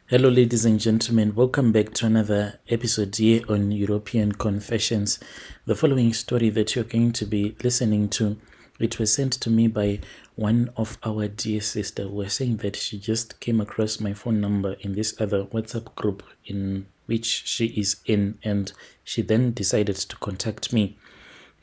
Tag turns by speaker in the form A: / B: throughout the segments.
A: Hello, ladies and gentlemen. Welcome back to another episode here on European Confessions. The following story that you're going to be listening to, it was sent to me by one of our dear sister who was saying that she just came across my phone number in this other WhatsApp group in which she is in, and she then decided to contact me.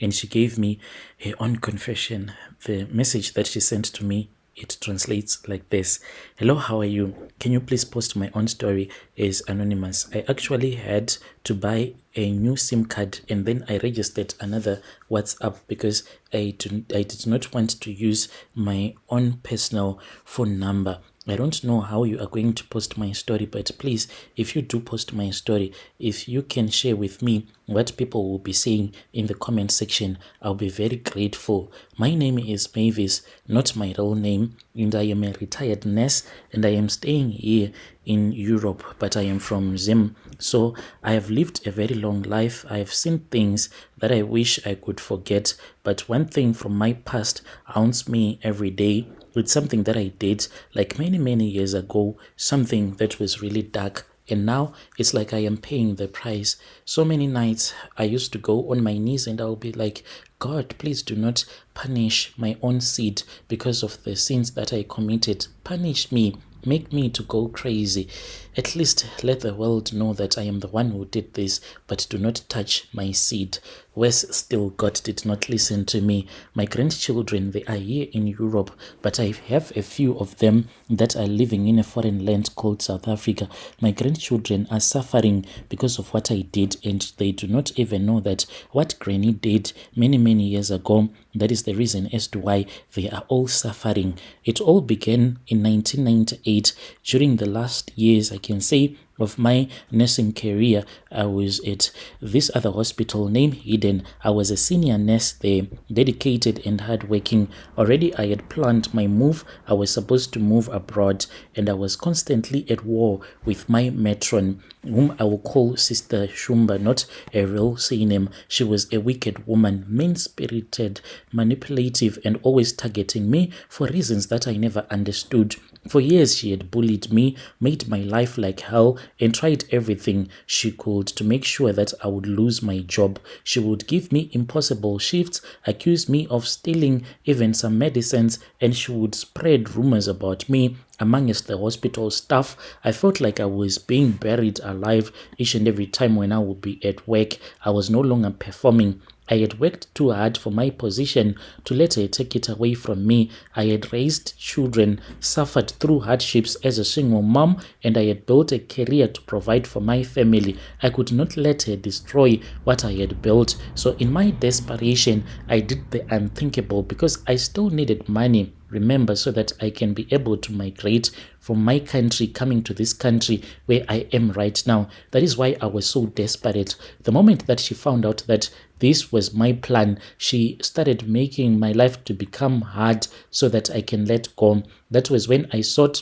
A: And she gave me her own confession. The message that she sent to me, it translates like this. Hello, how are you? Can you please post my own story as anonymous? I actually had to buy a new SIM card and then I registered another WhatsApp because I did not want to use my own personal phone number. I don't know how you are going to post my story, but please, if you do post my story, if you can share with me what people will be saying in the comment section, I'll be very grateful. My name is Mavis, not my real name, and I am a retired nurse, and I am staying here in Europe, but I am from Zim. So I have lived a very long life. I have seen things that I wish I could forget, but one thing from my past haunts me every day. It's something that I did like many years ago, something that was really dark, and now it's like I am paying the price. So many nights I used to go on my knees and I'll be like, God, please do not punish my own seed because of the sins that I committed. Punish me. Make me to go crazy. At least let the world know that I am the one who did this, but do not touch my seed. Worse still, God did not listen to me. My grandchildren, they are here in Europe, but I have a few of them that are living in a foreign land called South Africa. My grandchildren are suffering because of what I did, and they do not even know that what Granny did many years ago, that is the reason as to why they are all suffering. It all began in 1998. During the last years, I can say, of my nursing career, I was at this other hospital named Eden. I was a senior nurse there, dedicated and hardworking. Already I had planned my move. I was supposed to move abroad, and I was constantly at war with my matron, whom I will call Sister Shumba, not a real surname. She was a wicked woman, mean-spirited, manipulative, and always targeting me for reasons that I never understood. For years she had bullied me, made my life like hell, and tried everything she could to make sure that I would lose my job. She would give me impossible shifts, accuse me of stealing even some medicines, and she would spread rumors about me amongst the hospital staff. I felt like I was being buried alive each and every time when I would be at work. I was no longer performing. I had worked too hard for my position to let her take it away from me. I had raised children, suffered through hardships as a single mom, and I had built a career to provide for my family. I could not let her destroy what I had built. So in my desperation, I did the unthinkable because I still needed money. Remember, so that I can be able to migrate from my country coming to this country where I am right now. That is why I was so desperate. The moment that she found out that this was my plan, she started making my life to become hard so that I can let go. That was when I sought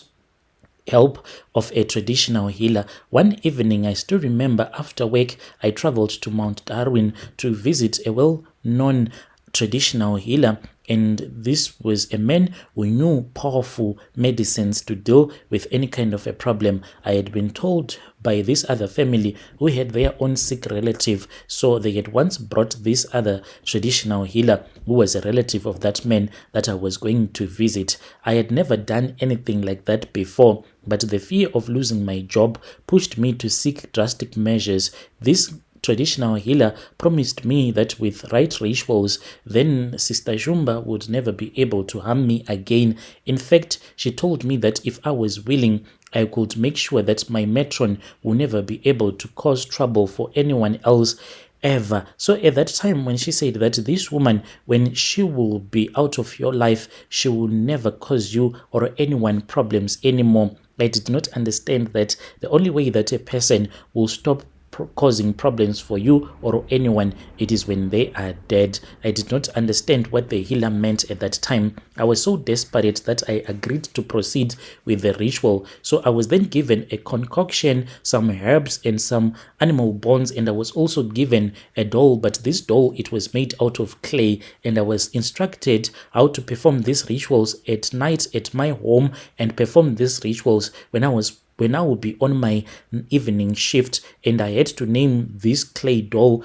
A: help of a traditional healer. One evening, I still remember, after work, I traveled to Mount Darwin to visit a well-known traditional healer, and this was a man who knew powerful medicines to deal with any kind of a problem. I had been told by this other family who had their own sick relative, so they had once brought this other traditional healer who was a relative of that man that I was going to visit. I had never done anything like that before, but the fear of losing my job pushed me to seek drastic measures. This traditional healer promised me that with right rituals, then Sister Shumba would never be able to harm me again. In fact, she told me that if I was willing, I could make sure that my matron will never be able to cause trouble for anyone else ever. So at that time, when she said that this woman, when she will be out of your life, she will never cause you or anyone problems anymore, I did not understand that the only way that a person will stop causing problems for you or anyone, it is when they are dead. I did not understand what the healer meant at that time. I was so desperate that I agreed to proceed with the ritual. So I was then given a concoction, some herbs and some animal bones, and I was also given a doll, but this doll, it was made out of clay, and I was instructed how to perform these rituals at night at my home and perform these rituals when I was when I would be on my evening shift, and I had to name this clay doll,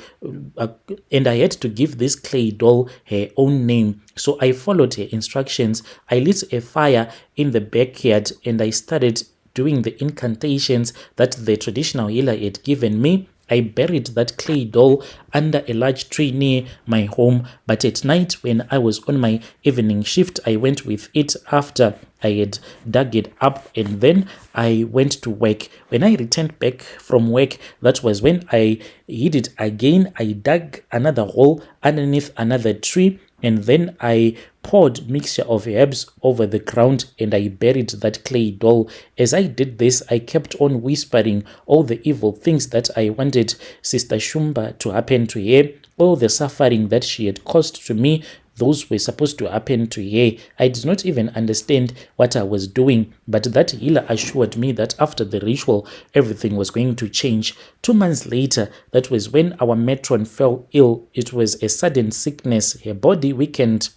A: and I had to give this clay doll her own name. So I followed her instructions. I lit a fire in the backyard, and I started doing the incantations that the traditional healer had given me. I buried that clay doll under a large tree near my home, but at night when I was on my evening shift, I went with it after I had dug it up, and then I went to work. When I returned back from work, that was when I hid it again. I dug another hole underneath another tree, and then I poured mixture of herbs over the ground, and I buried that clay doll. As I did this, I kept on whispering all the evil things that I wanted Sister Shumba to happen to her, all the suffering that she had caused to me. Those were supposed to happen to her. I did not even understand what I was doing, but that healer assured me that after the ritual, everything was going to change. 2 months later, that was when our matron fell ill. It was a sudden sickness. Her body weakened,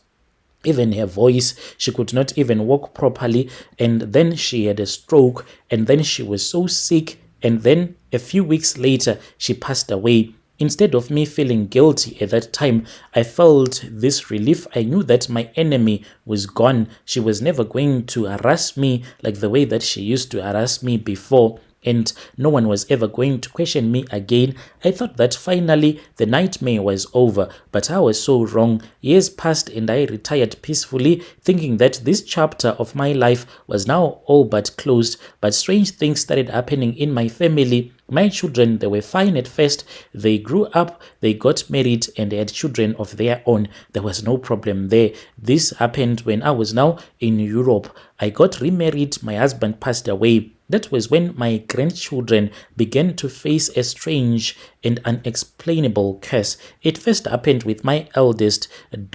A: even her voice. She could not even walk properly, and then she had a stroke, and then she was so sick, and then a few weeks later, she passed away. Instead of me feeling guilty at that time, I felt this relief. I knew that my enemy was gone. She was never going to harass me like the way that she used to harass me before, and no one was ever going to question me again. I thought that finally the nightmare was over, but I was so wrong. Years passed and I retired peacefully, thinking that this chapter of my life was now all but closed. But strange things started happening in my family. My children, they were fine at first. They grew up, they got married, and they had children of their own. There was no problem there. This happened when I was now in Europe. I got remarried. My husband passed away. That was when my grandchildren began to face a strange and unexplainable curse. It first happened with my eldest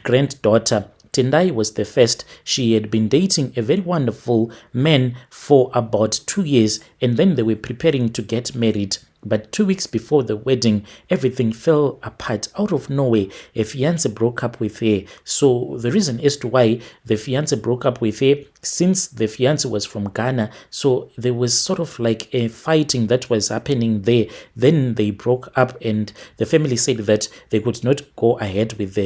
A: granddaughter. Tendai was the first. She had been dating a very wonderful man for about 2 years, and then they were preparing to get married. But 2 weeks before the wedding, everything fell apart. Out of nowhere, a fiancé broke up with her. So the reason as to why the fiancé broke up with her, since the fiancé was from Ghana, so there was sort of like a fighting that was happening there. Then they broke up, and the family said that they could not go ahead with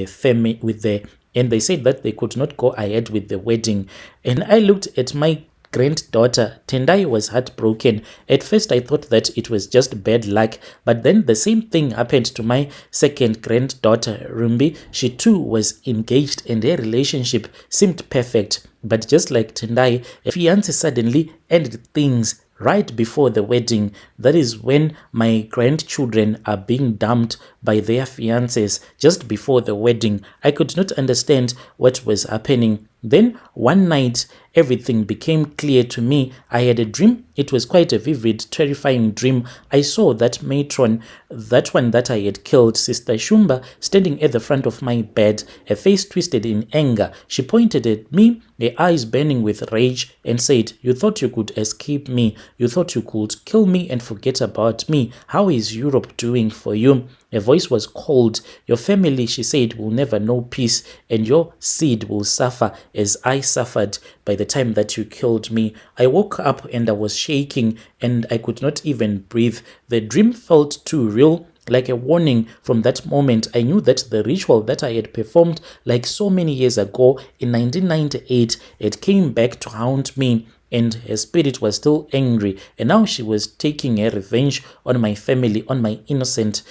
A: and they said that they could not go ahead with the wedding. And I looked at my granddaughter. Tendai was heartbroken. At first I thought that it was just bad luck, but then the same thing happened to my second granddaughter, Rumbi. She too was engaged and their relationship seemed perfect. But just like Tendai, a fiancé suddenly ended things right before the wedding. That is when my grandchildren are being dumped by their fiancés just before the wedding. I could not understand what was happening. Then one night, everything became clear to me. I had a dream. It was quite a vivid, terrifying dream. I saw that matron, that one that I had killed, Sister Shumba, standing at the front of my bed, her face twisted in anger. She pointed at me, her eyes burning with rage, and said, "You thought you could escape me. You thought you could kill me and forget about me. How is Europe doing for you?" Her voice was cold. "Your family," she said, "will never know peace, and your seed will suffer as I suffered by the time that you killed me." I woke up and I was shaking and I could not even breathe. The dream felt too real. Like a warning. From that moment, I knew that the ritual that I had performed like so many years ago in 1998, it came back to haunt me. And her spirit was still angry, and now she was taking her revenge on my family, on my innocent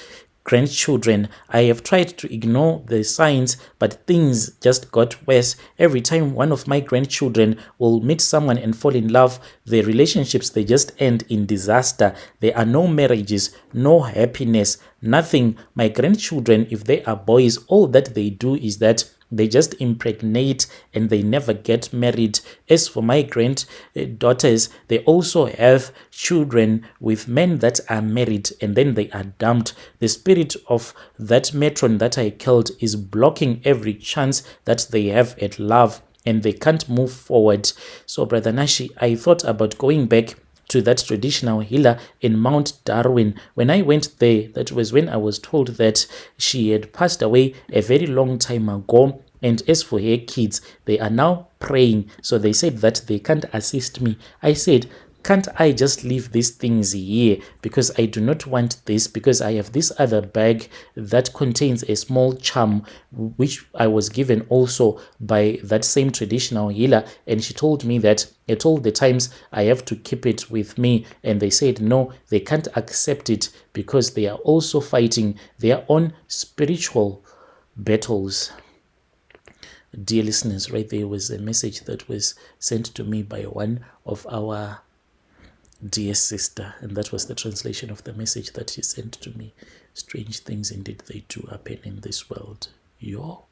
A: grandchildren. I have tried to ignore the signs, but things just got worse. Every time one of my grandchildren will meet someone and fall in love, the relationships, they just end in disaster. There are no marriages, no happiness, nothing. My grandchildren, if they are boys, all that they do is that they just impregnate and they never get married. As for my granddaughters, they also have children with men that are married and then they are dumped. The spirit of that matron that I killed is blocking every chance that they have at love, and they can't move forward. So Brother Nashi, I thought about going back to that traditional healer in Mount Darwin. When I went there, that was when I was told that she had passed away a very long time ago. And as for her kids, they are now praying. So they said that they can't assist me. I said, can't I just leave these things here because I do not want this, because I have this other bag that contains a small charm which I was given also by that same traditional healer, and she told me that at all the times I have to keep it with me, and they said no, they can't accept it because they are also fighting their own spiritual battles. Dear listeners, right there was a message that was sent to me by one of our dear sister, and that was the translation of the message that she sent to me. Strange things indeed they do happen in this world. Yo.